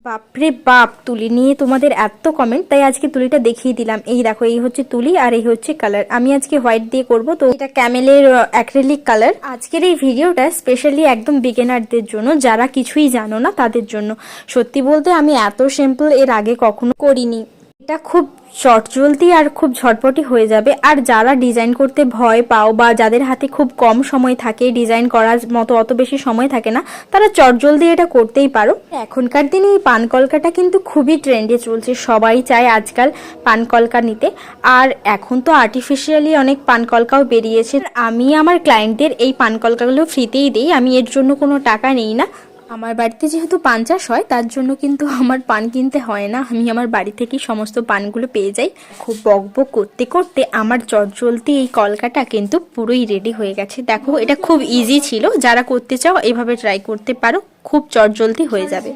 বাপরে বাপ, তুলি নিয়ে তোমাদের এত কমেন্ট, তাই আজকে তুলিটা দেখিয়ে দিলাম। এই দেখো, এই হচ্ছে তুলি আর এই হচ্ছে কালার। আমি আজকে হোয়াইট দিয়ে করব, তো এটা ক্যামেলের অ্যাক্রিলিক কালার। আজকের এই ভিডিওটা স্পেশালি একদম বিগিনারদের জন্য, যারা কিছুই জানো না তাদের জন্য। সত্যি বলতে আমি এত সিম্পল এর আগে কখনো করিনি। এটা খুব চটজলদি আর খুব ঝটপটি হয়ে যাবে। আর যারা ডিজাইন করতে ভয় পাও বা যাদের হাতে খুব কম সময় থাকে, ডিজাইন করার মতো অত বেশি সময় থাকে না, তারা চটজলদি এটা করতেই পারো। এখনকার দিনে এই পানকলকাটা কিন্তু খুবই ট্রেন্ডে চলছে, সবাই চায় আজকাল পানকলকা নিতে। আর এখন তো আর্টিফিশিয়ালি অনেক পানকলকাও বেরিয়েছে। আমি আমার ক্লায়েন্টদের এই পানকলকাগুলো ফ্রিতেই দিই, আমি এর জন্য কোনো টাকা নেই না। আমার বাড়িতে যেহেতু পান চাষ হয়, তার জন্য কিন্তু আমার পান কিনতে হয় না, আমি আমার বাড়ি থেকেই সমস্ত পানগুলো পেয়ে যাই। খুব বকবক করতে করতে আমার চটজলদি এই কলকাটা কিন্তু পুরোই রেডি হয়ে গেছে। দেখো, এটা খুব ইজি ছিল, যারা করতে চাও এভাবে ট্রাই করতে পারো, খুব চটজলদি হয়ে যাবে।